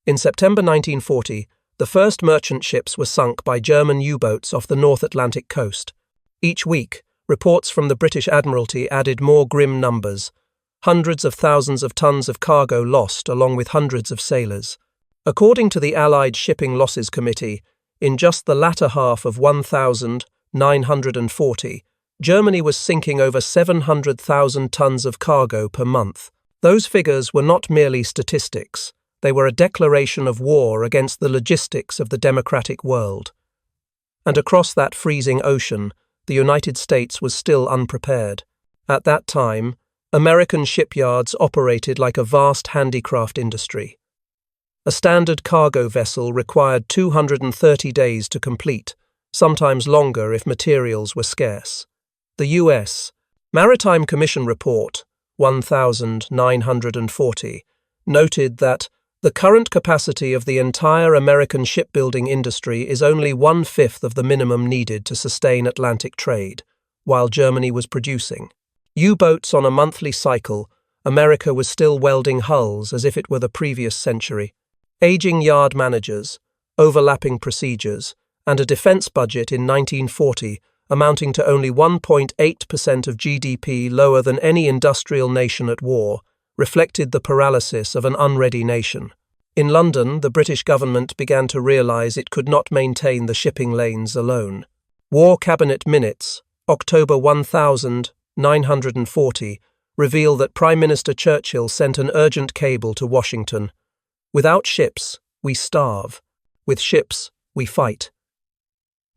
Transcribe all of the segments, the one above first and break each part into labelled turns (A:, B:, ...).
A: In September 1940, the first merchant ships were sunk by German U-boats off the North Atlantic coast. Each week, reports from the British Admiralty added more grim numbers. Hundreds of thousands of tons of cargo lost, along with hundreds of sailors. According to the Allied Shipping Losses Committee, in just the latter half of 1940, Germany was sinking over 700,000 tons of cargo per month. Those figures were not merely statistics. They were a declaration of war against the logistics of the democratic world. And across that freezing ocean, the United States was still unprepared. At that time, American shipyards operated like a vast handicraft industry. A standard cargo vessel required 230 days to complete, sometimes longer if materials were scarce. The U.S. Maritime Commission Report 1940 noted that the current capacity of the entire American shipbuilding industry is only 1/5 of the minimum needed to sustain Atlantic trade, while Germany was producing U-boats on a monthly cycle. America was still welding hulls as if it were the previous century. Aging yard managers, overlapping procedures, and a defense budget in 1940 amounting to only 1.8% of GDP, lower than any industrial nation at war, reflected the paralysis of an unready nation. In London, the British government began to realise it could not maintain the shipping lanes alone. War Cabinet Minutes, October 1940, reveal that Prime Minister Churchill sent an urgent cable to Washington. "Without ships, we starve. With ships, we fight."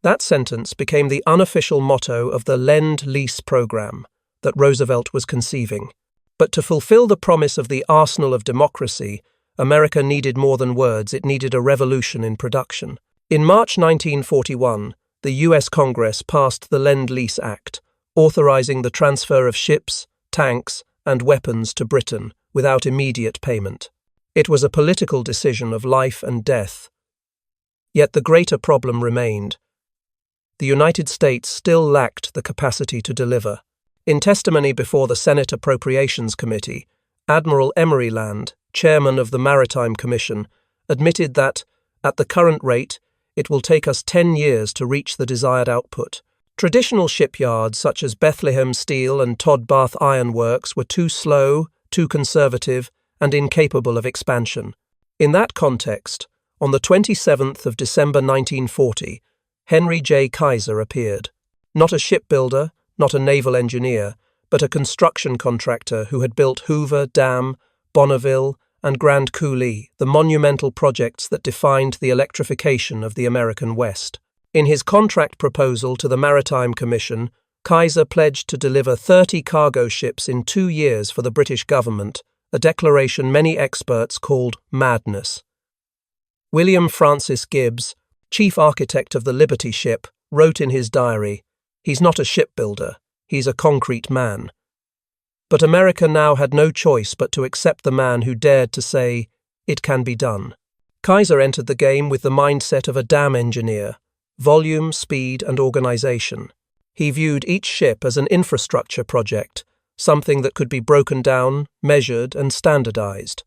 A: That sentence became the unofficial motto of the Lend-Lease program that Roosevelt was conceiving. But to fulfill the promise of the arsenal of democracy, America needed more than words. It needed a revolution in production. In March 1941, the U.S. Congress passed the Lend-Lease Act, authorizing the transfer of ships, tanks, and weapons to Britain without immediate payment. It was a political decision of life and death. Yet the greater problem remained. The United States still lacked the capacity to deliver. In testimony before the Senate Appropriations Committee, Admiral Emory Land, chairman of the Maritime Commission, admitted that, at the current rate, it will take us 10 years to reach the desired output. Traditional shipyards such as Bethlehem Steel and Todd Bath Iron Works were too slow, too conservative, and incapable of expansion. In that context, on the 27th of December 1940, Henry J. Kaiser appeared. Not a shipbuilder, not a naval engineer, but a construction contractor who had built Hoover Dam, Bonneville, and Grand Coulee, the monumental projects that defined the electrification of the American West. In his contract proposal to the Maritime Commission, Kaiser pledged to deliver 30 cargo ships in 2 years for the British government, a declaration many experts called madness. William Francis Gibbs, chief architect of the Liberty ship, wrote in his diary, "He's not a shipbuilder, he's a concrete man." But America now had no choice but to accept the man who dared to say, "It can be done." Kaiser entered the game with the mindset of a dam engineer: volume, speed, and organization. He viewed each ship as an infrastructure project, something that could be broken down, measured, and standardized.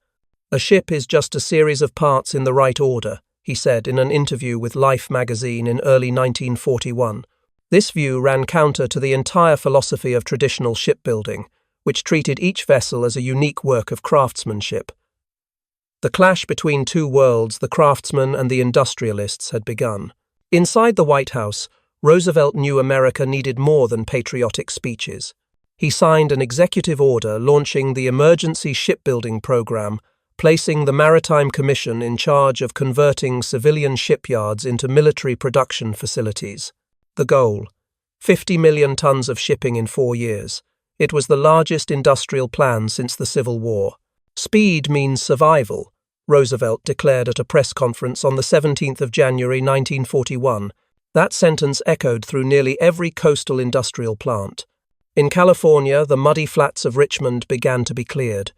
A: "A ship is just a series of parts in the right order," he said in an interview with Life magazine in early 1941. This view ran counter to the entire philosophy of traditional shipbuilding, which treated each vessel as a unique work of craftsmanship. The clash between two worlds, the craftsmen and the industrialists, had begun. Inside the White House, Roosevelt knew America needed more than patriotic speeches. He signed an executive order launching the Emergency Shipbuilding Program, placing the Maritime Commission in charge of converting civilian shipyards into military production facilities. The goal: 50 million tons of shipping in 4 years. It was the largest industrial plan since the Civil War. "Speed means survival," Roosevelt declared at a press conference on the 17th of January 1941. That sentence echoed through nearly every coastal industrial plant. In California, the muddy flats of Richmond began to be cleared.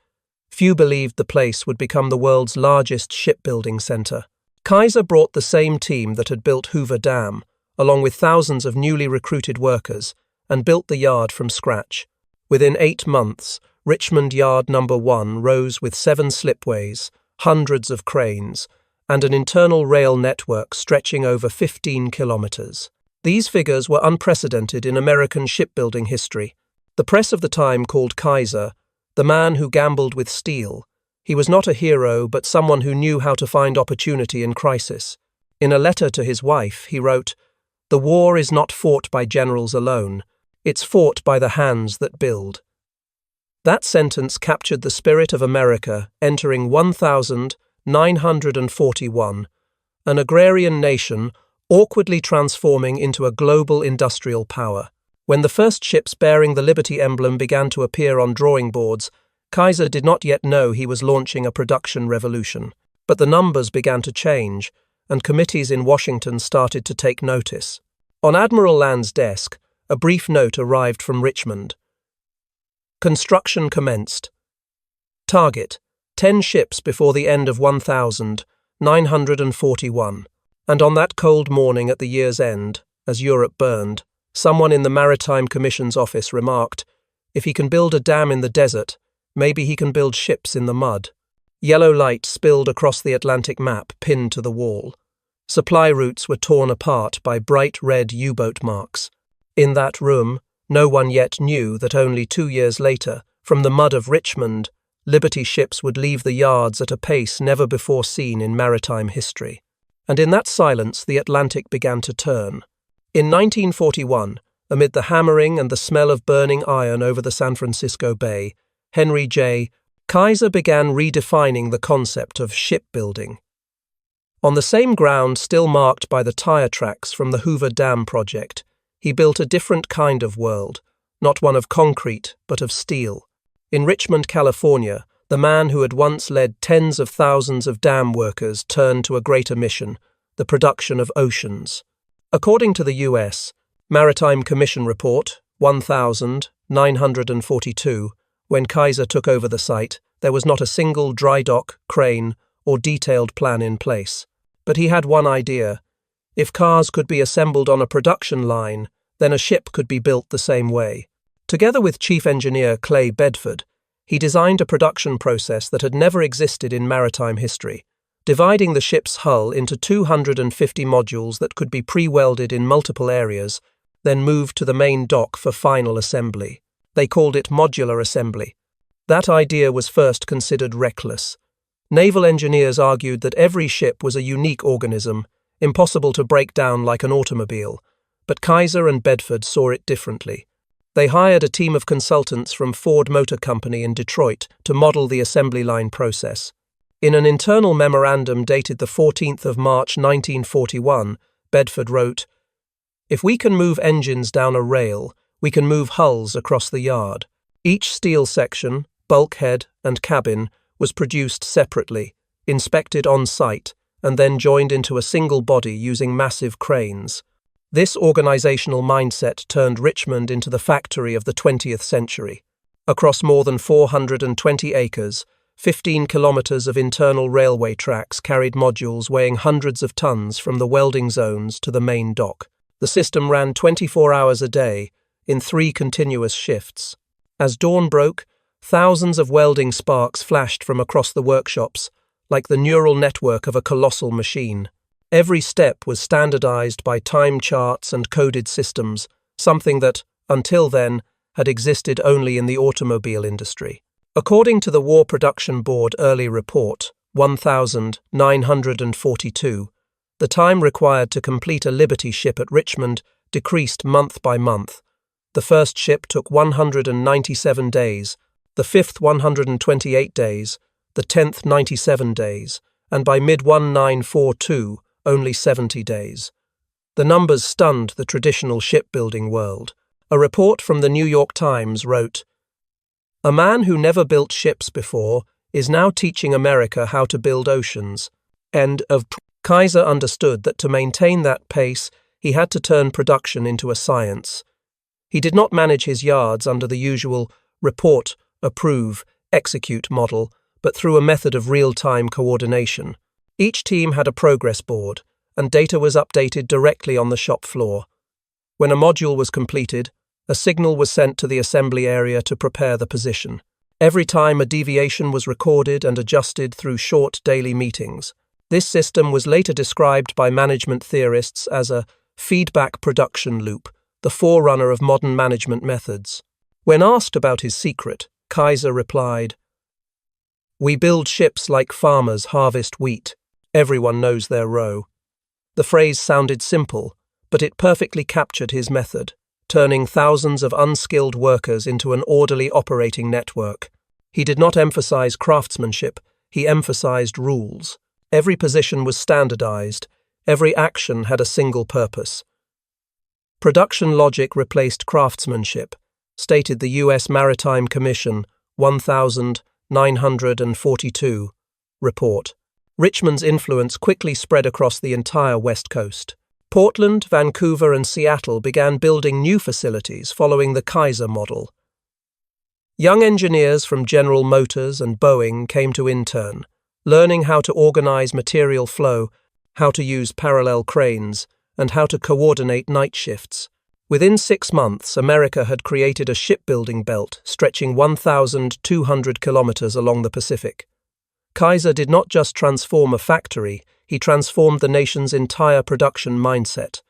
A: Few believed the place would become the world's largest shipbuilding center. Kaiser brought the same team that had built Hoover Dam, along with thousands of newly recruited workers, and built the yard from scratch. Within 8 months, Richmond Yard No. 1 rose with 7 slipways, hundreds of cranes, and an internal rail network stretching over 15 kilometers. These figures were unprecedented in American shipbuilding history. The press of the time called Kaiser the man who gambled with steel. He was not a hero, but someone who knew how to find opportunity in crisis. In a letter to his wife, he wrote, "The war is not fought by generals alone. It's fought by the hands that build." That sentence captured the spirit of America entering 1941, an agrarian nation awkwardly transforming into a global industrial power. When the first ships bearing the Liberty emblem began to appear on drawing boards, Kaiser did not yet know he was launching a production revolution. But the numbers began to change, and committees in Washington started to take notice. On Admiral Land's desk, a brief note arrived from Richmond. Construction commenced. Target: 10 ships before the end of 1941. And on that cold morning at the year's end, as Europe burned, someone in the Maritime Commission's office remarked, "If he can build a dam in the desert, maybe he can build ships in the mud." Yellow light spilled across the Atlantic map pinned to the wall. Supply routes were torn apart by bright red U-boat marks. In that room, no one yet knew that only 2 years later, from the mud of Richmond, Liberty ships would leave the yards at a pace never before seen in maritime history. And in that silence, the Atlantic began to turn. In 1941, amid the hammering and the smell of burning iron over the San Francisco Bay, Henry J. Kaiser began redefining the concept of shipbuilding. On the same ground still marked by the tire tracks from the Hoover Dam project, he built a different kind of world, not one of concrete, but of steel. In Richmond, California, the man who had once led tens of thousands of dam workers turned to a greater mission, the production of oceans. According to the U.S. Maritime Commission Report 1942, when Kaiser took over the site, there was not a single dry dock, crane, or detailed plan in place. But he had one idea. If cars could be assembled on a production line, then a ship could be built the same way. Together with Chief Engineer Clay Bedford, he designed a production process that had never existed in maritime history, dividing the ship's hull into 250 modules that could be pre-welded in multiple areas, then moved to the main dock for final assembly. They called it modular assembly. That idea was first considered reckless. Naval engineers argued that every ship was a unique organism, impossible to break down like an automobile, but Kaiser and Bedford saw it differently. They hired a team of consultants from Ford Motor Company in Detroit to model the assembly line process. In an internal memorandum dated the 14th of March 1941, Bedford wrote, "If we can move engines down a rail, we can move hulls across the yard. Each steel section, bulkhead, and cabin was produced separately, inspected on site, and then joined into a single body using massive cranes. This organizational mindset turned Richmond into the factory of the 20th century. Across more than 420 acres, 15 kilometers of internal railway tracks carried modules weighing hundreds of tons from the welding zones to the main dock. The system ran 24 hours a day, in 3 continuous shifts. As dawn broke, thousands of welding sparks flashed from across the workshops, like the neural network of a colossal machine. Every step was standardized by time charts and coded systems, something that, until then, had existed only in the automobile industry. According to the War Production Board early report, 1942, the time required to complete a Liberty ship at Richmond decreased month by month. The first ship took 197 days, the fifth 128 days, the 10th 97 days, and by mid-1942, only 70 days. The numbers stunned the traditional shipbuilding world. A report from the New York Times wrote, "A man who never built ships before is now teaching America how to build oceans." End of. Kaiser understood that to maintain that pace, he had to turn production into a science. He did not manage his yards under the usual report, approve, execute model, but through a method of real-time coordination. Each team had a progress board, and data was updated directly on the shop floor. When a module was completed, a signal was sent to the assembly area to prepare the position. Every time a deviation was recorded and adjusted through short daily meetings. This system was later described by management theorists as a feedback production loop, the forerunner of modern management methods. When asked about his secret, Kaiser replied, "We build ships like farmers harvest wheat. Everyone knows their row." The phrase sounded simple, but it perfectly captured his method, turning thousands of unskilled workers into an orderly operating network. He did not emphasize craftsmanship, he emphasized rules. Every position was standardized, every action had a single purpose. Production logic replaced craftsmanship, stated the U.S. Maritime Commission 1942 report. Richmond's influence quickly spread across the entire West Coast. Portland, Vancouver, and Seattle began building new facilities following the Kaiser model. Young engineers from General Motors and Boeing came to intern, learning how to organize material flow, how to use parallel cranes, and how to coordinate night shifts. Within 6 months, America had created a shipbuilding belt stretching 1,200 kilometers along the Pacific. Kaiser did not just transform a factory, he transformed the nation's entire production mindset.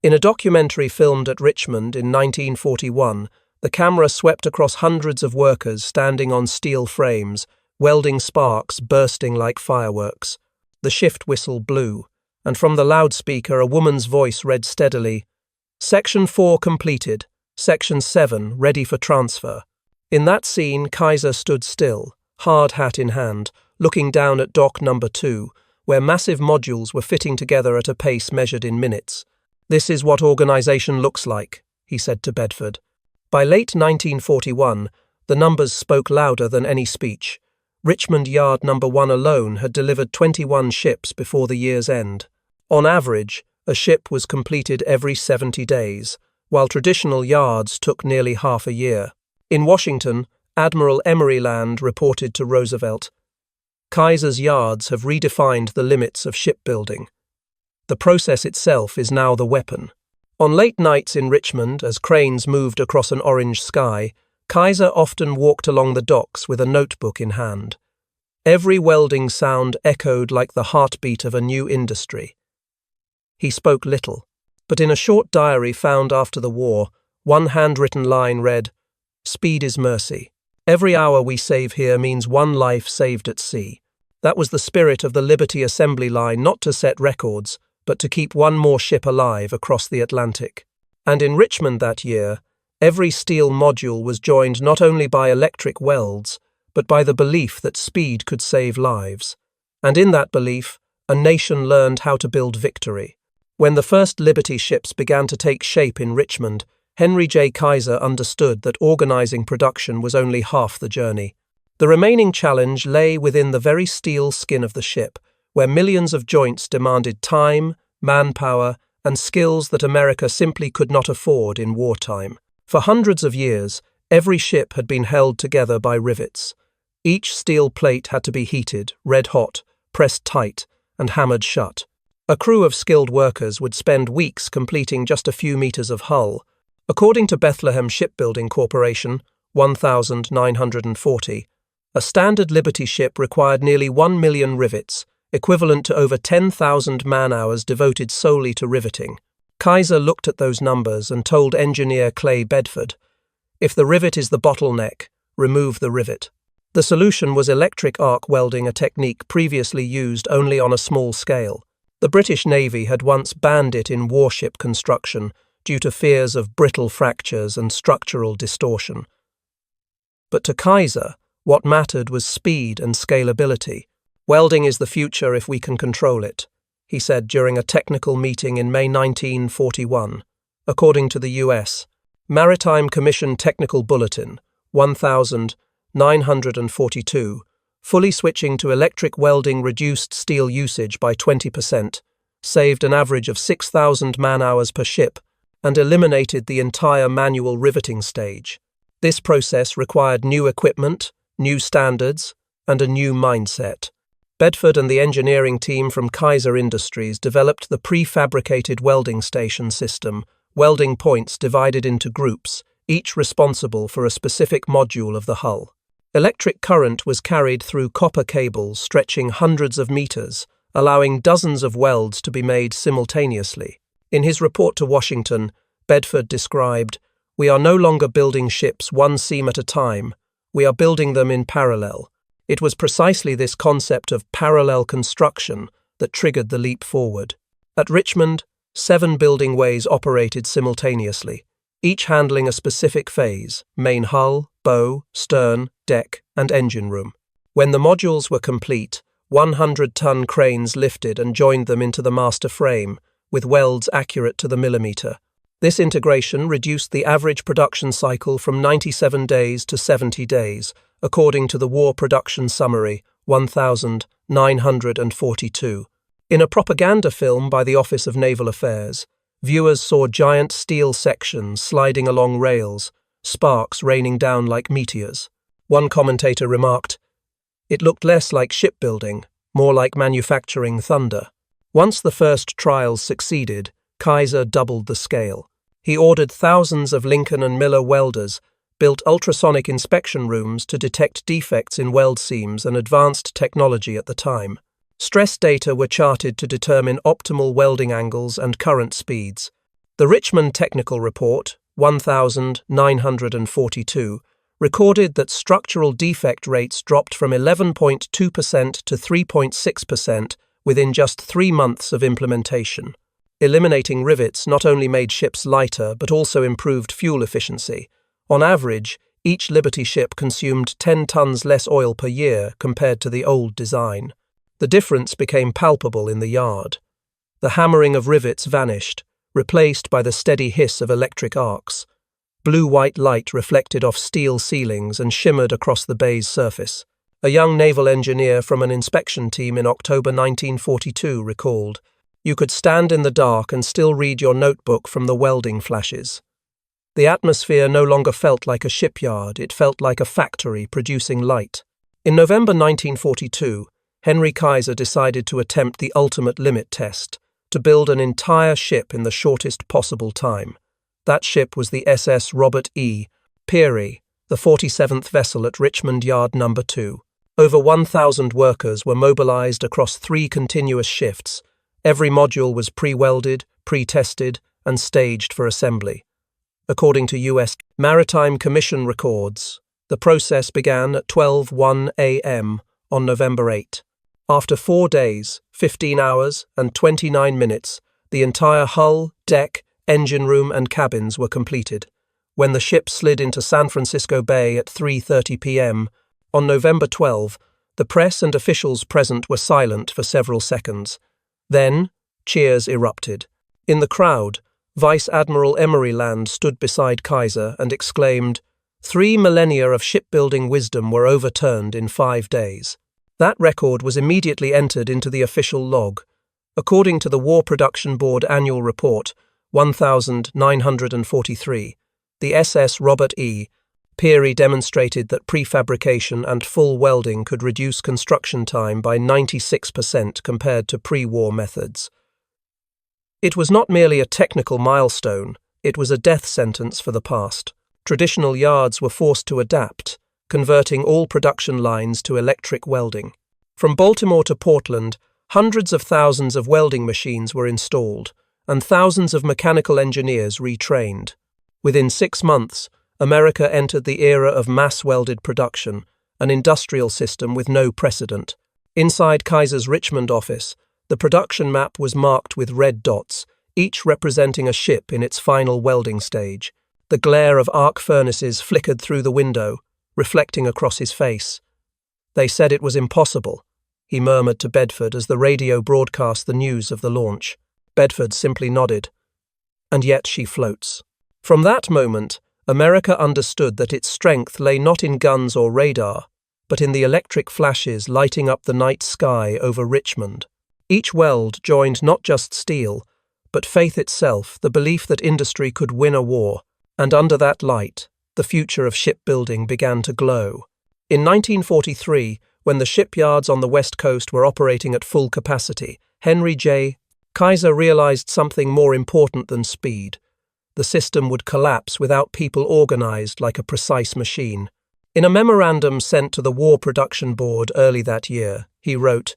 A: In a documentary filmed at Richmond in 1941, the camera swept across hundreds of workers standing on steel frames, welding sparks bursting like fireworks. The shift whistle blew, and from the loudspeaker a woman's voice read steadily, "Section 4 completed, Section 7 ready for transfer." In that scene, Kaiser stood still, hard hat in hand, looking down at dock number 2, where massive modules were fitting together at a pace measured in minutes. "This is what organization looks like," he said to Bedford. By late 1941, the numbers spoke louder than any speech. Richmond Yard number 1 alone had delivered 21 ships before the year's end. On average, a ship was completed every 70 days, while traditional yards took nearly half a year. In Washington, Admiral Emory Land reported to Roosevelt, "Kaiser's yards have redefined the limits of shipbuilding. The process itself is now the weapon." On late nights in Richmond, as cranes moved across an orange sky, Kaiser often walked along the docks with a notebook in hand. Every welding sound echoed like the heartbeat of a new industry. He spoke little, but in a short diary found after the war, one handwritten line read, "Speed is mercy. Every hour we save here means one life saved at sea." That was the spirit of the Liberty Assembly Line, not to set records, but to keep one more ship alive across the Atlantic. And in Richmond that year, every steel module was joined not only by electric welds, but by the belief that speed could save lives. And in that belief, a nation learned how to build victory. When the first Liberty ships began to take shape in Richmond, Henry J. Kaiser understood that organizing production was only half the journey. The remaining challenge lay within the very steel skin of the ship, where millions of joints demanded time, manpower, and skills that America simply could not afford in wartime. For hundreds of years, every ship had been held together by rivets. Each steel plate had to be heated, red-hot, pressed tight, and hammered shut. A crew of skilled workers would spend weeks completing just a few meters of hull. According to Bethlehem Shipbuilding Corporation, 1940, a standard Liberty ship required nearly 1 million rivets, equivalent to over 10,000 man-hours devoted solely to riveting. Kaiser looked at those numbers and told engineer Clay Bedford, "If the rivet is the bottleneck, remove the rivet." The solution was electric arc welding, a technique previously used only on a small scale. The British Navy had once banned it in warship construction due to fears of brittle fractures and structural distortion. But to Kaiser, what mattered was speed and scalability. "Welding is the future if we can control it," he said during a technical meeting in May 1941. According to the U.S. Maritime Commission Technical Bulletin, 1942, fully switching to electric welding reduced steel usage by 20%, saved an average of 6,000 man-hours per ship, and eliminated the entire manual riveting stage. This process required new equipment, new standards, and a new mindset. Bedford and the engineering team from Kaiser Industries developed the prefabricated welding station system, welding points divided into groups, each responsible for a specific module of the hull. Electric current was carried through copper cables stretching hundreds of meters, allowing dozens of welds to be made simultaneously. In his report to Washington, Bedford described, "We are no longer building ships one seam at a time, we are building them in parallel." It was precisely this concept of parallel construction that triggered the leap forward. At Richmond, 7 building ways operated simultaneously, each handling a specific phase: main hull, bow, stern, deck, and engine room. When the modules were complete, 100-ton cranes lifted and joined them into the master frame, with welds accurate to the millimeter. This integration reduced the average production cycle from 97 days to 70 days, according to the War Production Summary 1942. In a propaganda film by the Office of Naval Affairs, viewers saw giant steel sections sliding along rails, sparks raining down like meteors. One commentator remarked, "It looked less like shipbuilding, more like manufacturing thunder." Once the first trials succeeded, Kaiser doubled the scale. He ordered thousands of Lincoln and Miller welders, built ultrasonic inspection rooms to detect defects in weld seams, and advanced technology at the time. Stress data were charted to determine optimal welding angles and current speeds. The Richmond Technical Report, 1942, recorded that structural defect rates dropped from 11.2% to 3.6% within just 3 months of implementation. Eliminating rivets not only made ships lighter but also improved fuel efficiency. On average, each Liberty ship consumed 10 tons less oil per year compared to the old design. The difference became palpable in the yard. The hammering of rivets vanished, replaced by the steady hiss of electric arcs. Blue-white light reflected off steel ceilings and shimmered across the bay's surface. A young naval engineer from an inspection team in October 1942 recalled, "You could stand in the dark and still read your notebook from the welding flashes." The atmosphere no longer felt like a shipyard, it felt like a factory producing light. In November 1942, Henry Kaiser decided to attempt the ultimate limit test, to build an entire ship in the shortest possible time. That ship was the SS Robert E. Peary, the 47th vessel at Richmond Yard No. 2. Over 1,000 workers were mobilized across 3 continuous shifts. Every module was pre-welded, pre-tested, and staged for assembly. According to U.S. Maritime Commission records, the process began at 12:01 a.m. on November 8. After 4 days, 15 hours, and 29 minutes, the entire hull, deck, engine room, and cabins were completed. When the ship slid into San Francisco Bay at 3:30 p.m. on November 12, the press and officials present were silent for several seconds. Then, cheers erupted. In the crowd, Vice Admiral Emery Land stood beside Kaiser and exclaimed, "3 millennia of shipbuilding wisdom were overturned in 5 days." That record was immediately entered into the official log. According to the War Production Board Annual Report, 1943, the SS Robert E. Peary demonstrated that prefabrication and full welding could reduce construction time by 96% compared to pre-war methods. It was not merely a technical milestone, it was a death sentence for the past. Traditional yards were forced to adapt, converting all production lines to electric welding. From Baltimore to Portland, hundreds of thousands of welding machines were installed, and thousands of mechanical engineers retrained. Within 6 months, America entered the era of mass-welded production, an industrial system with no precedent. Inside Kaiser's Richmond office, the production map was marked with red dots, each representing a ship in its final welding stage. The glare of arc furnaces flickered through the window, reflecting across his face. "They said it was impossible," he murmured to Bedford as the radio broadcast the news of the launch. Bedford simply nodded. "And yet she floats." From that moment, America understood that its strength lay not in guns or radar, but in the electric flashes lighting up the night sky over Richmond. Each weld joined not just steel, but faith itself, the belief that industry could win a war, and under that light, the future of shipbuilding began to glow. In 1943, when the shipyards on the West Coast were operating at full capacity, Henry J. Kaiser realized something more important than speed. The system would collapse without people organized like a precise machine. In a memorandum sent to the War Production Board early that year, he wrote,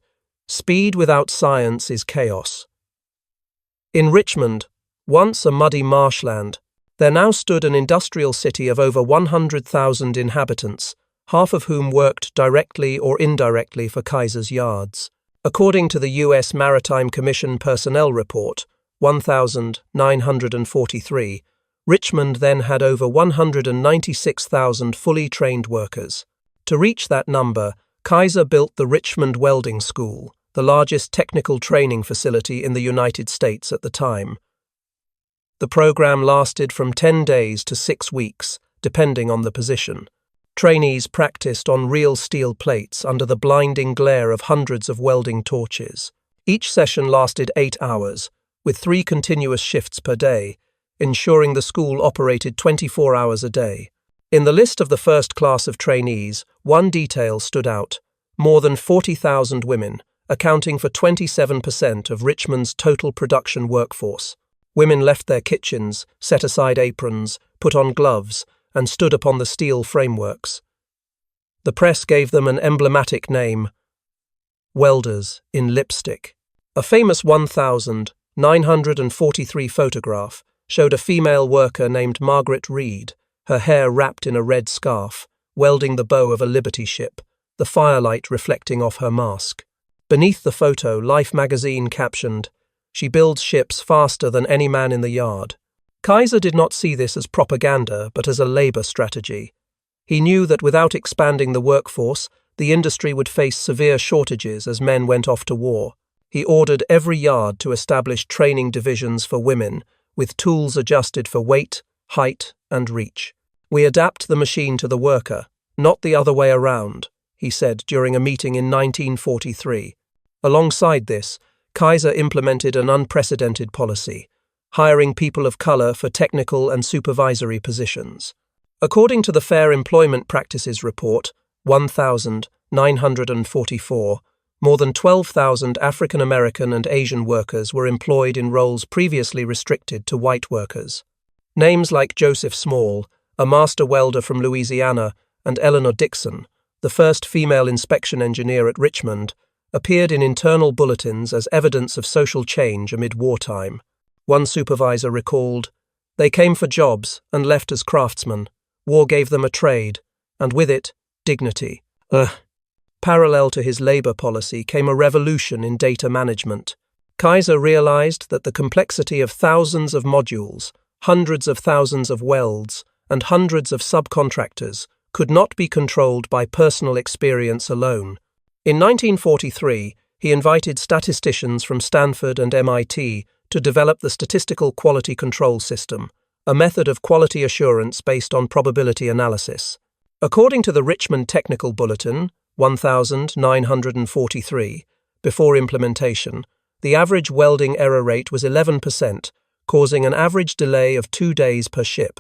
A: "Speed without science is chaos." In Richmond, once a muddy marshland, there now stood an industrial city of over 100,000 inhabitants, half of whom worked directly or indirectly for Kaiser's yards. According to the U.S. Maritime Commission Personnel Report, 1943, Richmond then had over 196,000 fully trained workers. To reach that number, Kaiser built the Richmond Welding School, the largest technical training facility in the United States at the time. The program lasted from 10 days to 6 weeks, depending on the position. Trainees practiced on real steel plates under the blinding glare of hundreds of welding torches. Each session lasted 8 hours, with 3 continuous shifts per day, ensuring the school operated 24 hours a day. In the list of the first class of trainees, one detail stood out: more than 40,000 women, accounting for 27% of Richmond's total production workforce. Women left their kitchens, set aside aprons, put on gloves, and stood upon the steel frameworks. The press gave them an emblematic name: welders in lipstick. A famous 1943 photograph showed a female worker named Margaret Reed, her hair wrapped in a red scarf, welding the bow of a Liberty ship, the firelight reflecting off her mask. Beneath the photo, Life magazine captioned, "She builds ships faster than any man in the yard." Kaiser did not see this as propaganda, but as a labor strategy. He knew that without expanding the workforce, the industry would face severe shortages as men went off to war. He ordered every yard to establish training divisions for women, with tools adjusted for weight, height, and reach. "We adapt the machine to the worker, not the other way around," he said during a meeting in 1943. Alongside this, Kaiser implemented an unprecedented policy, hiring people of color for technical and supervisory positions. According to the Fair Employment Practices Report, 1944, more than 12,000 African American and Asian workers were employed in roles previously restricted to white workers. Names like Joseph Small, a master welder from Louisiana, and Eleanor Dixon, the first female inspection engineer at Richmond, appeared in internal bulletins as evidence of social change amid wartime. One supervisor recalled, "They came for jobs and left as craftsmen. War gave them a trade, and with it, dignity." Parallel to his labor policy came a revolution in data management. Kaiser realized that the complexity of thousands of modules, hundreds of thousands of welds, and hundreds of subcontractors could not be controlled by personal experience alone. In 1943, he invited statisticians from Stanford and MIT to develop the Statistical Quality Control System, a method of quality assurance based on probability analysis. According to the Richmond Technical Bulletin, 1943, before implementation, the average welding error rate was 11%, causing an average delay of 2 days per ship.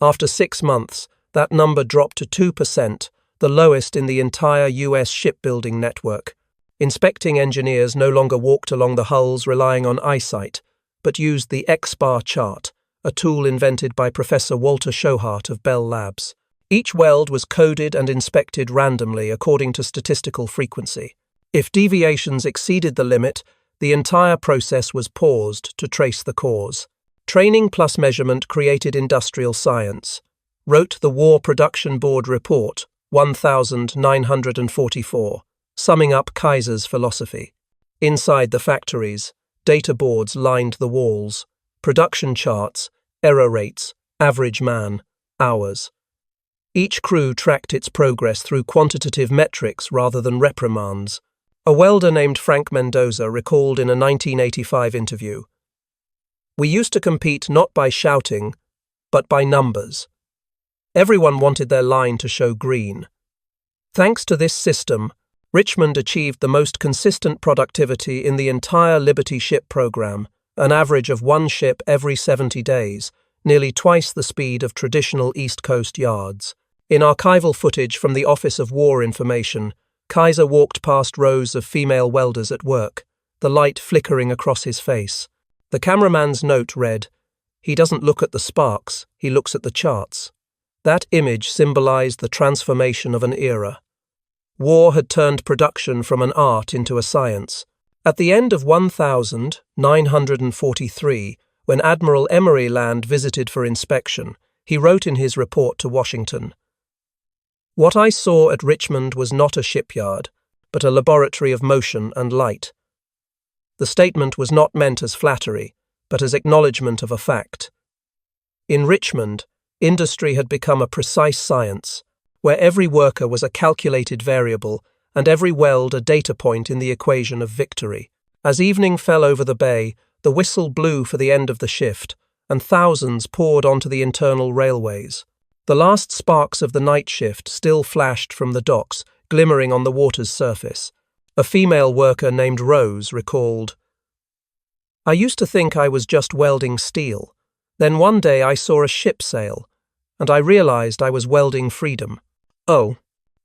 A: After 6 months, that number dropped to 2%, the lowest in the entire U.S. shipbuilding network. Inspecting engineers no longer walked along the hulls relying on eyesight, but used the X-bar chart, a tool invented by Professor Walter Shohart of Bell Labs. Each weld was coded and inspected randomly according to statistical frequency. If deviations exceeded the limit, the entire process was paused to trace the cause. Training plus measurement created industrial science, wrote the War Production Board Report, 1944, summing up Kaiser's philosophy. Inside the factories, data boards lined the walls, production charts, error rates, average man, hours. Each crew tracked its progress through quantitative metrics rather than reprimands. A welder named Frank Mendoza recalled in a 1985 interview, "We used to compete not by shouting, but by numbers. Everyone wanted their line to show green." Thanks to this system, Richmond achieved the most consistent productivity in the entire Liberty ship program, an average of 1 ship every 70 days, nearly twice the speed of traditional East Coast yards. In archival footage from the Office of War Information, Kaiser walked past rows of female welders at work, the light flickering across his face. The cameraman's note read, "He doesn't look at the sparks, he looks at the charts." That image symbolized the transformation of an era. War had turned production from an art into a science. At the end of 1943, when Admiral Emery Land visited for inspection, he wrote in his report to Washington, "What I saw at Richmond was not a shipyard, but a laboratory of motion and light." The statement was not meant as flattery, but as acknowledgement of a fact. In Richmond, industry had become a precise science, where every worker was a calculated variable and every weld a data point in the equation of victory. As evening fell over the bay, the whistle blew for the end of the shift, and thousands poured onto the internal railways. The last sparks of the night shift still flashed from the docks, glimmering on the water's surface. A female worker named Rose recalled, "I used to think I was just welding steel. Then one day I saw a ship sail, and I realized I was welding freedom." Oh,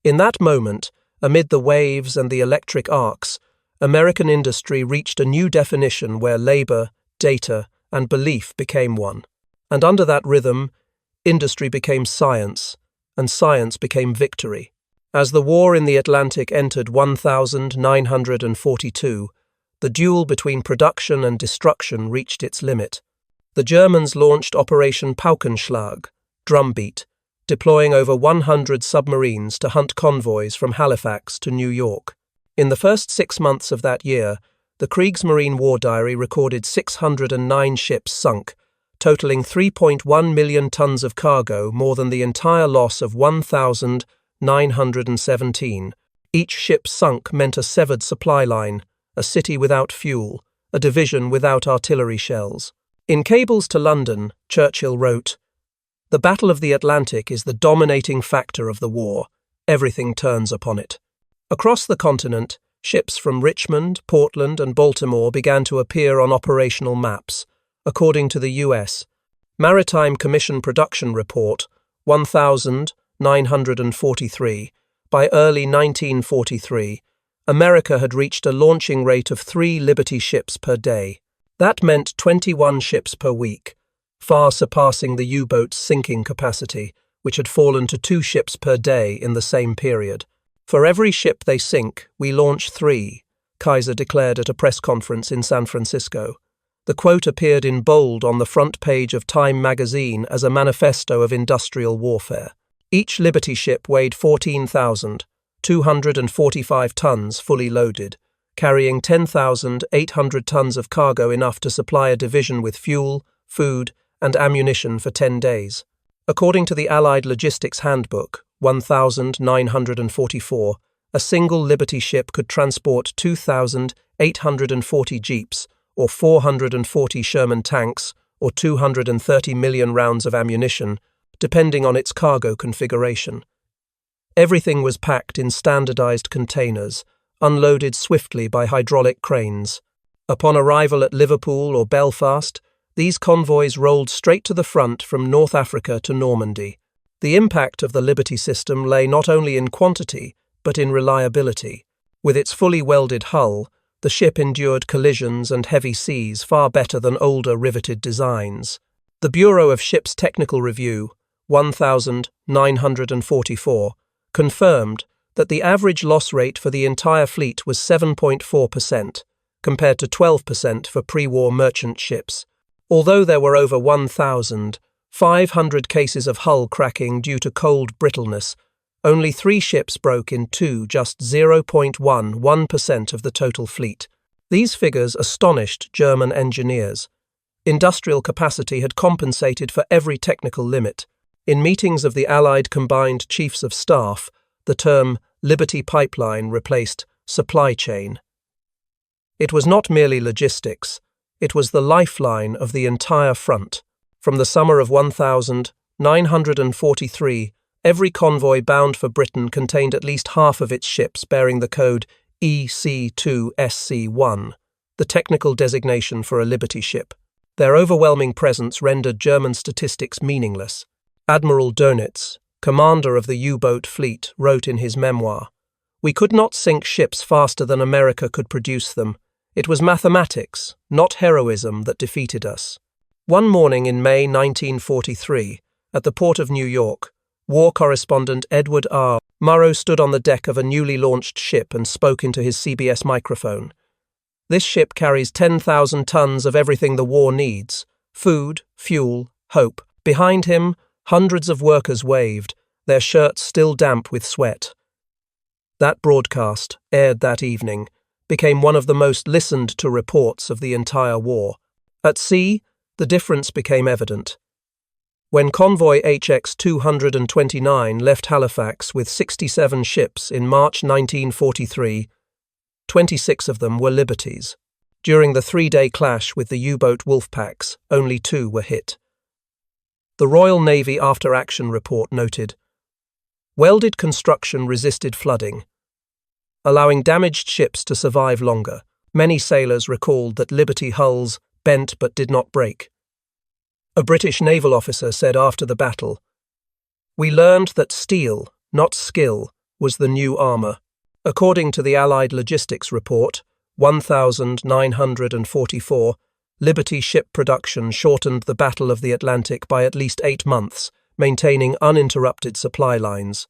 A: in that moment, amid the waves and the electric arcs, American industry reached a new definition where labor, data, and belief became one. And under that rhythm, industry became science, and science became victory. As the war in the Atlantic entered 1942, the duel between production and destruction reached its limit. The Germans launched Operation Paukenschlag, drumbeat, deploying over 100 submarines to hunt convoys from Halifax to New York. In the first 6 months of that year, the Kriegsmarine War Diary recorded 609 ships sunk, totaling 3.1 million tons of cargo, more than the entire loss of 1,917. Each ship sunk meant a severed supply line, a city without fuel, a division without artillery shells. In cables to London, Churchill wrote, "The Battle of the Atlantic is the dominating factor of the war. Everything turns upon it." Across the continent, ships from Richmond, Portland, and Baltimore began to appear on operational maps. According to the U.S. Maritime Commission Production Report 1943, by early 1943, America had reached a launching rate of 3 Liberty ships per day. That meant 21 ships per week, far surpassing the U-boat's sinking capacity, which had fallen to 2 ships per day in the same period. "For every ship they sink, we launch 3, Kaiser declared at a press conference in San Francisco. The quote appeared in bold on the front page of Time magazine as a manifesto of industrial warfare. Each Liberty ship weighed 14,245 tons fully loaded, carrying 10,800 tons of cargo, enough to supply a division with fuel, food, and ammunition for 10 days. According to the Allied Logistics Handbook, 1944, a single Liberty ship could transport 2,840 jeeps, or 440 Sherman tanks, or 230 million rounds of ammunition, depending on its cargo configuration. Everything was packed in standardized containers, unloaded swiftly by hydraulic cranes. Upon arrival at Liverpool or Belfast, these convoys rolled straight to the front from North Africa to Normandy. The impact of the Liberty system lay not only in quantity, but in reliability. With its fully welded hull, the ship endured collisions and heavy seas far better than older riveted designs. The Bureau of Ships Technical Review, 1944, confirmed that the average loss rate for the entire fleet was 7.4%, compared to 12% for pre-war merchant ships. Although there were over 1,500 cases of hull cracking due to cold brittleness, only 3 ships broke in 2, just 0.11% of the total fleet. These figures astonished German engineers. Industrial capacity had compensated for every technical limit. In meetings of the Allied Combined Chiefs of Staff, the term Liberty Pipeline replaced supply chain. It was not merely logistics, it was the lifeline of the entire front. From the summer of 1943, every convoy bound for Britain contained at least half of its ships bearing the code EC2SC1, the technical designation for a Liberty ship. Their overwhelming presence rendered German statistics meaningless. Admiral Dönitz, commander of the U-boat fleet, wrote in his memoir, "We could not sink ships faster than America could produce them. It was mathematics, not heroism, that defeated us." One morning in May 1943, at the port of New York, War correspondent Edward R. Murrow stood on the deck of a newly launched ship and spoke into his CBS microphone. This ship carries 10,000 tons of everything the war needs: food, fuel, hope. Behind him, hundreds of workers waved, their shirts still damp with sweat. That broadcast, aired that evening, became one of the most listened to reports of the entire war. At sea, the difference became evident. When convoy HX 229 left Halifax with 67 ships in March 1943, 26 of them were Liberties. During the 3-day clash with the U-boat Wolfpacks, only 2 were hit. The Royal Navy after-action report noted, "Welded construction resisted flooding, allowing damaged ships to survive longer." Many sailors recalled that Liberty hulls bent but did not break. A British naval officer said after the battle, "We learned that steel, not skill, was the new armour." According to the Allied Logistics Report, 1944, Liberty ship production shortened the Battle of the Atlantic by at least 8 months, maintaining uninterrupted supply lines.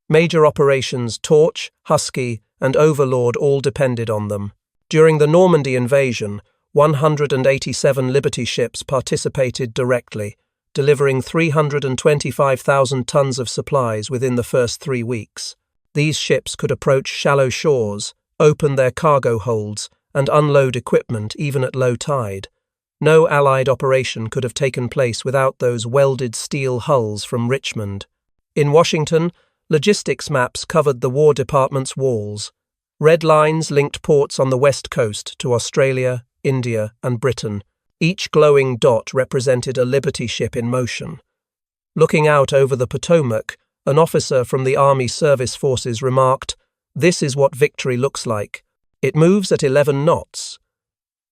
A: Major operations Torch, Husky, and Overlord all depended on them. During the Normandy invasion, 187 Liberty ships participated directly, delivering 325,000 tons of supplies within the first 3 weeks. These ships could approach shallow shores, open their cargo holds, and unload equipment even at low tide. No Allied operation could have taken place without those welded steel hulls from Richmond. In Washington, logistics maps covered the War Department's walls. Red lines linked ports on the west coast to Australia, India, and Britain. Each glowing dot represented a Liberty ship in motion. Looking out over the Potomac, an officer from the Army Service Forces remarked, "This is what victory looks like. It moves at 11 knots."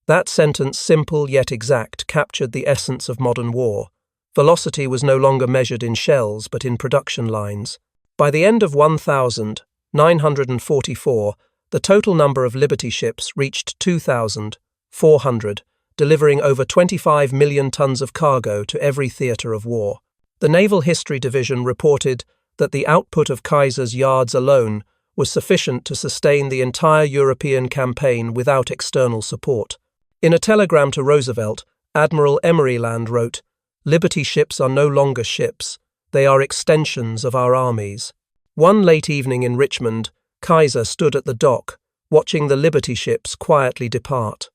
A: That sentence, simple yet exact, captured the essence of modern war. Velocity was no longer measured in shells but in production lines. By the end of 1944, the total number of Liberty ships reached 2,400, delivering over 25 million tons of cargo to every theatre of war. The Naval History Division reported that the output of Kaiser's yards alone was sufficient to sustain the entire European campaign without external support. In a telegram to Roosevelt, Admiral Emery Land wrote, "Liberty ships are no longer ships, they are extensions of our armies." One late evening in Richmond, Kaiser stood at the dock, watching the Liberty ships quietly depart.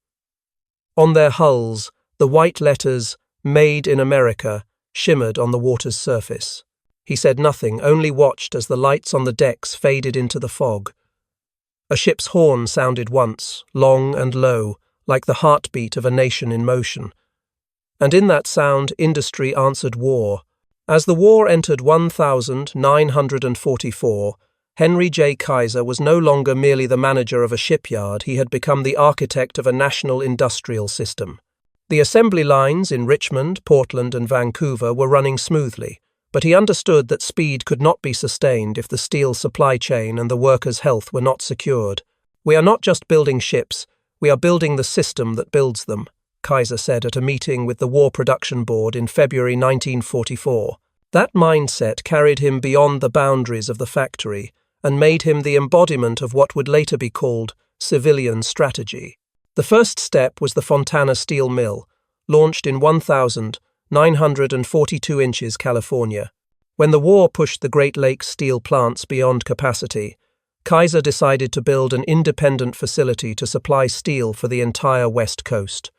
A: On their hulls, the white letters, "Made in America," shimmered on the water's surface. He said nothing, only watched as the lights on the decks faded into the fog. A ship's horn sounded once, long and low, like the heartbeat of a nation in motion. And in that sound, industry answered war. As the war entered 1944, Henry J. Kaiser was no longer merely the manager of a shipyard, he had become the architect of a national industrial system. The assembly lines in Richmond, Portland, and Vancouver were running smoothly, but he understood that speed could not be sustained if the steel supply chain and the workers' health were not secured. "We are not just building ships, we are building the system that builds them," Kaiser said at a meeting with the War Production Board in February 1944. That mindset carried him beyond the boundaries of the factory and made him the embodiment of what would later be called civilian strategy. The first step was the Fontana Steel Mill, launched in 1,942 inches, California. When the war pushed the Great Lakes steel plants beyond capacity, Kaiser decided to build an independent facility to supply steel for the entire West Coast.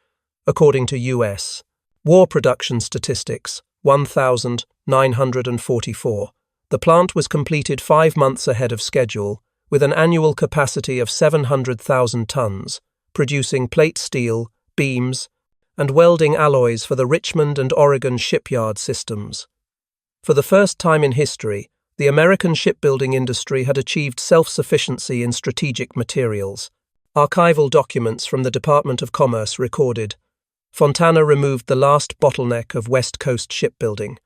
A: According to U.S. War Production Statistics, 1,944, the plant was completed 5 months ahead of schedule, with an annual capacity of 700,000 tons, producing plate steel, beams, and welding alloys for the Richmond and Oregon shipyard systems. For the first time in history, the American shipbuilding industry had achieved self-sufficiency in strategic materials. Archival documents from the Department of Commerce recorded, Fontana removed the last bottleneck of West Coast shipbuilding.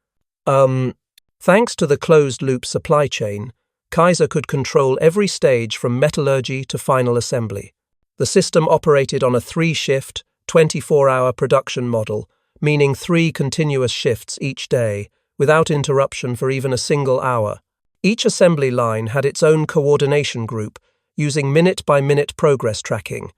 A: Thanks to the closed-loop supply chain, Kaiser could control every stage from metallurgy to final assembly. The system operated on a 3-shift, 24-hour production model, meaning 3 continuous shifts each day, without interruption for even a single hour. Each assembly line had its own coordination group, using minute-by-minute progress tracking.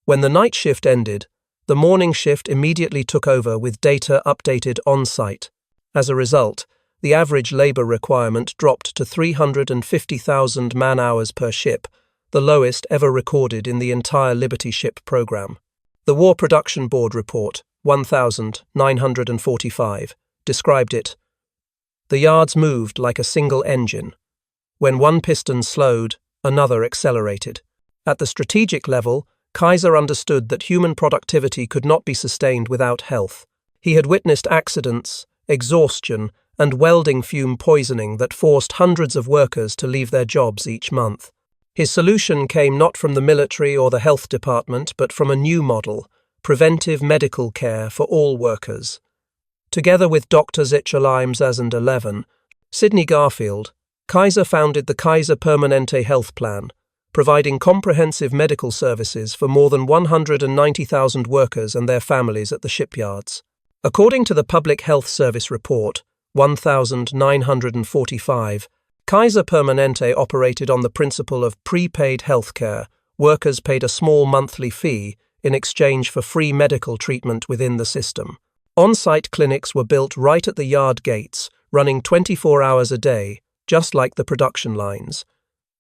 A: When the night shift ended, the morning shift immediately took over with data updated on-site. As a result, the average labor requirement dropped to 350,000 man-hours per ship, the lowest ever recorded in the entire Liberty ship program. The War Production Board Report, 1945, described it. The yards moved like a single engine. When one piston slowed, another accelerated. At the strategic level, Kaiser understood that human productivity could not be sustained without health. He had witnessed accidents, exhaustion, and welding fume poisoning that forced hundreds of workers to leave their jobs each month. His solution came not from the military or the health department, but from a new model, preventive medical care for all workers. Together with Drs. Limes and 11, Sidney Garfield, Kaiser founded the Kaiser Permanente Health Plan, providing comprehensive medical services for more than 190,000 workers and their families at the shipyards. According to the Public Health Service Report, 1945, Kaiser Permanente operated on the principle of prepaid healthcare. Workers paid a small monthly fee in exchange for free medical treatment within the system. On-site clinics were built right at the yard gates, running 24 hours a day, just like the production lines.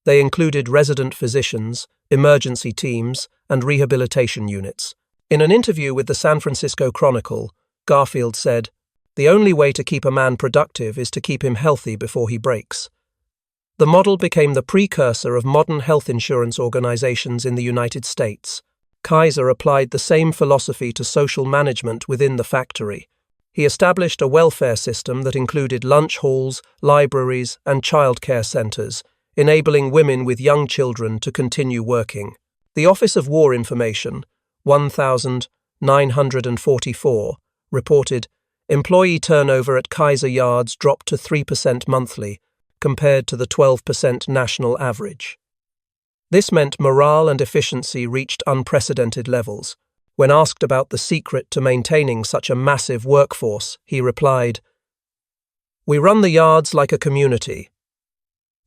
A: They included resident physicians, emergency teams, and rehabilitation units. In an interview with the San Francisco Chronicle, Garfield said, "The only way to keep a man productive is to keep him healthy before he breaks." The model became the precursor of modern health insurance organizations in the United States. Kaiser applied the same philosophy to social management within the factory. He established a welfare system that included lunch halls, libraries, and childcare centers, enabling women with young children to continue working. The Office of War Information, 1944, reported, employee turnover at Kaiser yards dropped to 3% monthly, compared to the 12% national average. This meant morale and efficiency reached unprecedented levels. When asked about the secret to maintaining such a massive workforce, he replied, "We run the yards like a community,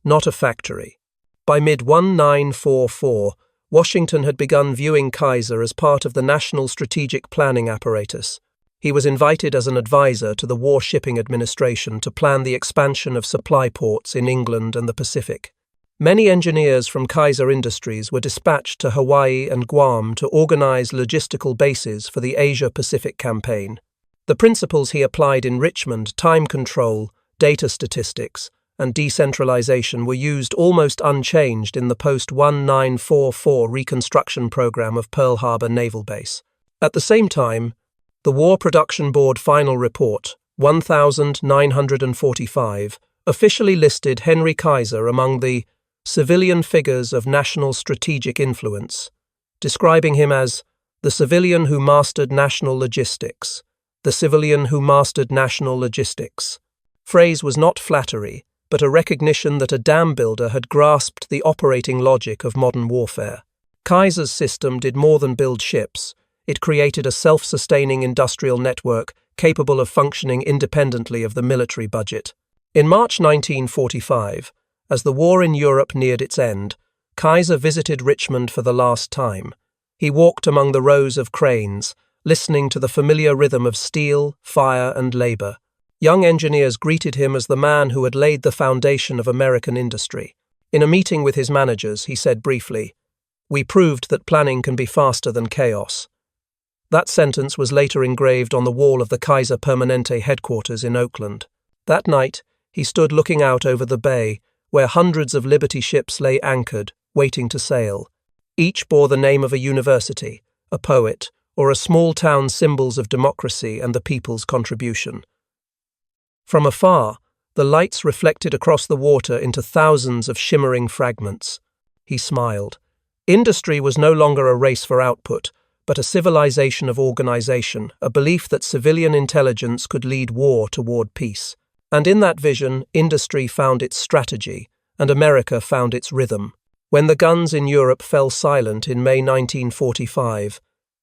A: not a factory." By mid-1944, Washington had begun viewing Kaiser as part of the national strategic planning apparatus. He was invited as an advisor to the War Shipping Administration to plan the expansion of supply ports in England and the Pacific. Many engineers from Kaiser Industries were dispatched to Hawaii and Guam to organize logistical bases for the Asia-Pacific campaign. The principles he applied in Richmond, time control, data statistics, and decentralization were used almost unchanged in the post-1944 reconstruction program of Pearl Harbor Naval Base. At the same time, the War Production Board Final Report, 1945, officially listed Henry Kaiser among the civilian figures of national strategic influence, describing him as the civilian who mastered national logistics. The civilian who mastered national logistics. Phrase was not flattery, but a recognition that a dam builder had grasped the operating logic of modern warfare. Kaiser's system did more than build ships. It created a self-sustaining industrial network capable of functioning independently of the military budget. In March 1945, as the war in Europe neared its end, Kaiser visited Richmond for the last time. He walked among the rows of cranes, listening to the familiar rhythm of steel, fire, and labor. Young engineers greeted him as the man who had laid the foundation of American industry. In a meeting with his managers, he said briefly, "We proved that planning can be faster than chaos." That sentence was later engraved on the wall of the Kaiser Permanente headquarters in Oakland. That night, he stood looking out over the bay, where hundreds of Liberty ships lay anchored, waiting to sail. Each bore the name of a university, a poet, or a small town's symbols of democracy and the people's contribution. From afar, the lights reflected across the water into thousands of shimmering fragments. He smiled. Industry was no longer a race for output, but a civilization of organization, a belief that civilian intelligence could lead war toward peace. And in that vision, industry found its strategy, and America found its rhythm. When the guns in Europe fell silent in May 1945,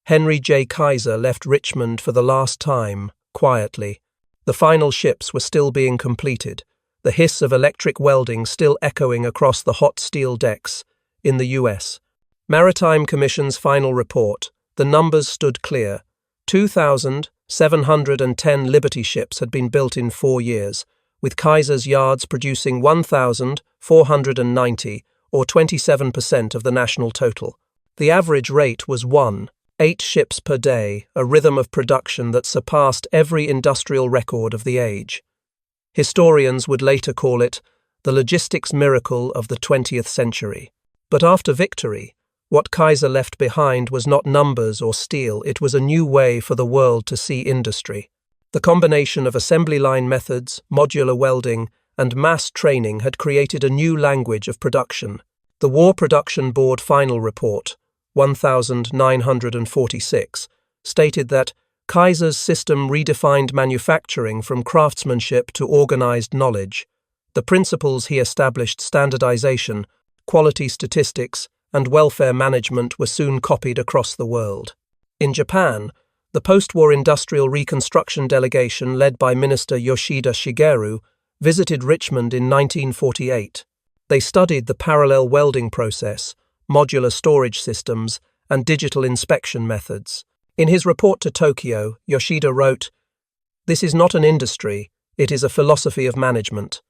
A: Henry J. Kaiser left Richmond for the last time, quietly. The final ships were still being completed, the hiss of electric welding still echoing across the hot steel decks in the US. Maritime Commission's final report, the numbers stood clear. 2,710 Liberty ships had been built in 4 years, with Kaiser's yards producing 1,490, or 27% of the national total. The average rate was 8 ships per day, a rhythm of production that surpassed every industrial record of the age. Historians would later call it the logistics miracle of the 20th century. But after victory, what Kaiser left behind was not numbers or steel, it was a new way for the world to see industry. The combination of assembly line methods, modular welding, and mass training had created a new language of production. The War Production Board final report, 1946, stated that Kaiser's system redefined manufacturing from craftsmanship to organized knowledge. The principles he established, standardization, quality statistics, and welfare management, were soon copied across the world. In Japan, the post-war industrial reconstruction delegation led by Minister Yoshida Shigeru visited Richmond in 1948. They studied the parallel welding process, modular storage systems, and digital inspection methods. In his report to Tokyo, Yoshida wrote, "This is not an industry, it is a philosophy of management."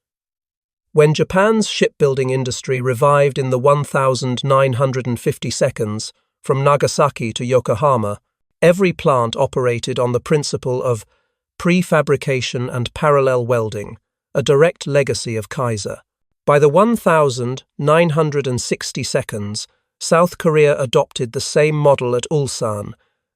A: When Japan's shipbuilding industry revived in the 1950 seconds from Nagasaki to Yokohama, every plant operated on the principle of prefabrication and parallel welding, a direct legacy of Kaiser. By the 1960 seconds, South Korea adopted the same model at Ulsan,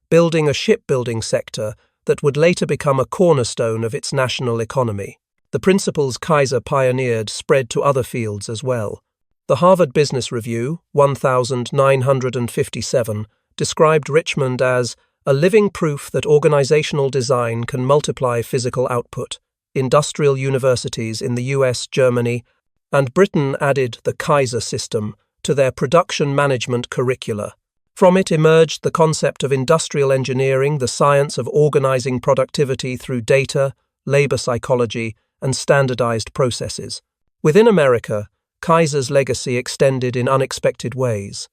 A: building a shipbuilding sector that would later become a cornerstone of its national economy. The principles Kaiser pioneered spread to other fields as well. The Harvard Business Review, 1957, described Richmond as a living proof that organizational design can multiply physical output. Industrial universities in the US, Germany, and Britain added the Kaiser system to their production management curricula. From it emerged the concept of industrial engineering, the science of organizing productivity through data, labor psychology, and standardized processes. Within America, Kaiser's legacy extended in unexpected ways.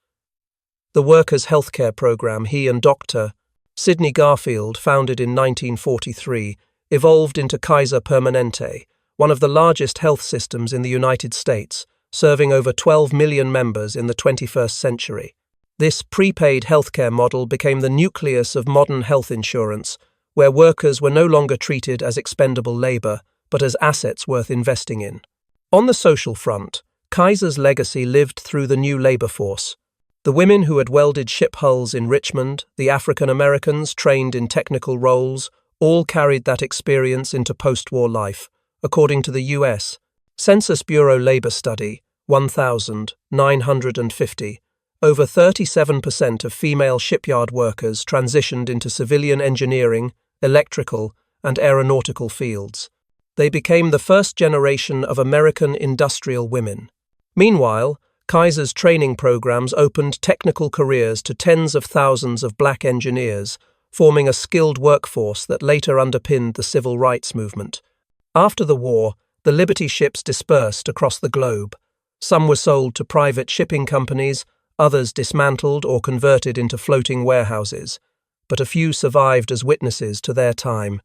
A: The Workers' Healthcare Program he and Dr. Sidney Garfield founded in 1943 evolved into Kaiser Permanente, one of the largest health systems in the United States, serving over 12 million members in the 21st century. This prepaid healthcare model became the nucleus of modern health insurance, where workers were no longer treated as expendable labor, but as assets worth investing in. On the social front, Kaiser's legacy lived through the new labor force. The women who had welded ship hulls in Richmond, the African Americans trained in technical roles, all carried that experience into post-war life, according to the U.S. Census Bureau labor study, 1950. Over 37% of female shipyard workers transitioned into civilian engineering, electrical, and aeronautical fields. They became the first generation of American industrial women. Meanwhile, Kaiser's training programs opened technical careers to tens of thousands of black engineers, forming a skilled workforce that later underpinned the civil rights movement. After the war, the Liberty ships dispersed across the globe. Some were sold to private shipping companies, others dismantled or converted into floating warehouses, but a few survived as witnesses to their time.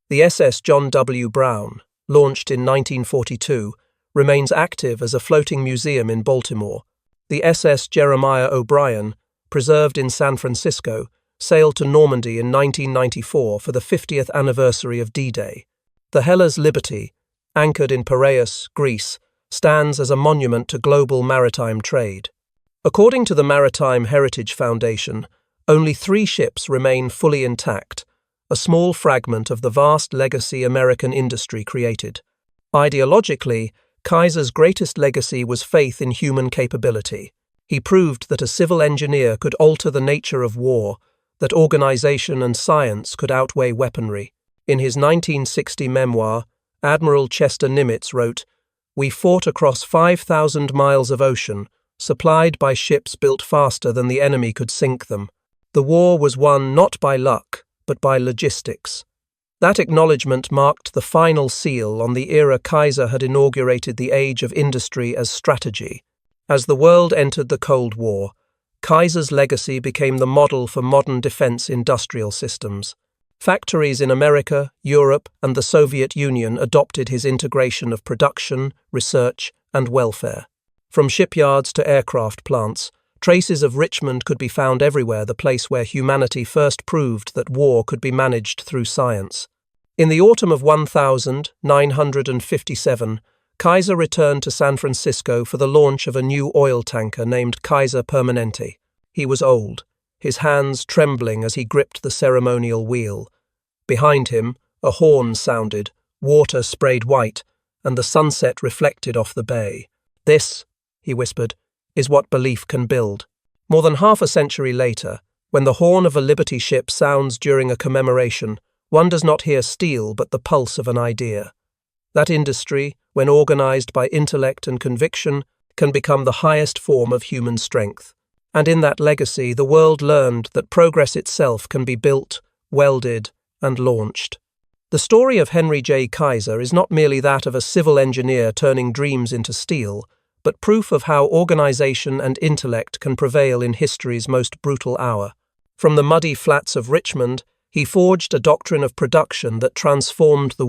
A: The SS John W. Brown, launched in 1942, remains active as a floating museum in Baltimore. The SS Jeremiah O'Brien, preserved in San Francisco, sailed to Normandy in 1994 for the 50th anniversary of D-Day. The Hellas Liberty, anchored in Piraeus, Greece, stands as a monument to global maritime trade. According to the Maritime Heritage Foundation, only 3 ships remain fully intact, a small fragment of the vast legacy American industry created. Ideologically, Kaiser's greatest legacy was faith in human capability. He proved that a civil engineer could alter the nature of war, that organization and science could outweigh weaponry. In his 1960 memoir, Admiral Chester Nimitz wrote, "We fought across 5,000 miles of ocean, supplied by ships built faster than the enemy could sink them. The war was won not by luck, but by logistics." That acknowledgement marked the final seal on the era Kaiser had inaugurated the age of industry as strategy. As the world entered the Cold War, Kaiser's legacy became the model for modern defense industrial systems. Factories in America, Europe, and the Soviet Union adopted his integration of production, research, and welfare. From shipyards to aircraft plants, traces of Richmond could be found everywhere, the place where humanity first proved that war could be managed through science. In the autumn of 1957, Kaiser returned to San Francisco for the launch of a new oil tanker named Kaiser Permanente. He was old, his hands trembling as he gripped the ceremonial wheel. Behind him, a horn sounded, water sprayed white, and the sunset reflected off the bay. "This," he whispered, "is what belief can build." More than half a century later, when the horn of a Liberty ship sounds during a commemoration, one does not hear steel but the pulse of an idea. That industry, when organized by intellect and conviction, can become the highest form of human strength. And in that legacy, the world learned that progress itself can be built, welded, and launched. The story of Henry J. Kaiser is not merely that of a civil engineer turning dreams into steel, but proof of how organization and intellect can prevail in history's most brutal hour. From the muddy flats of Richmond, he forged a doctrine of production that transformed the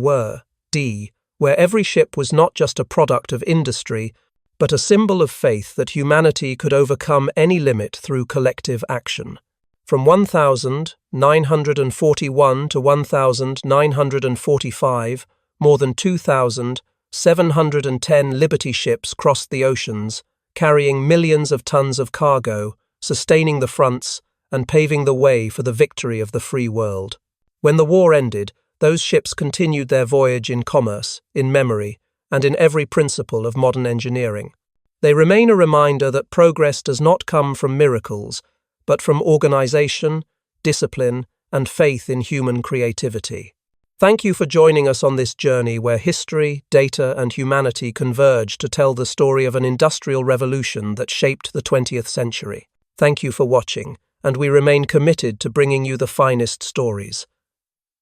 A: where every ship was not just a product of industry, but a symbol of faith that humanity could overcome any limit through collective action. From 1941 to 1945, more than 2,710 Liberty ships crossed the oceans, carrying millions of tons of cargo, sustaining the fronts, and paving the way for the victory of the free world. When the war ended, those ships continued their voyage in commerce, in memory, and in every principle of modern engineering. They remain a reminder that progress does not come from miracles, but from organization, discipline, and faith in human creativity. Thank you for joining us on this journey where history, data, and humanity converge to tell the story of an industrial revolution that shaped the 20th century. Thank you for watching, and we remain committed to bringing you the finest stories.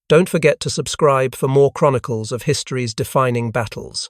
A: Don't forget to subscribe for more chronicles of history's defining battles.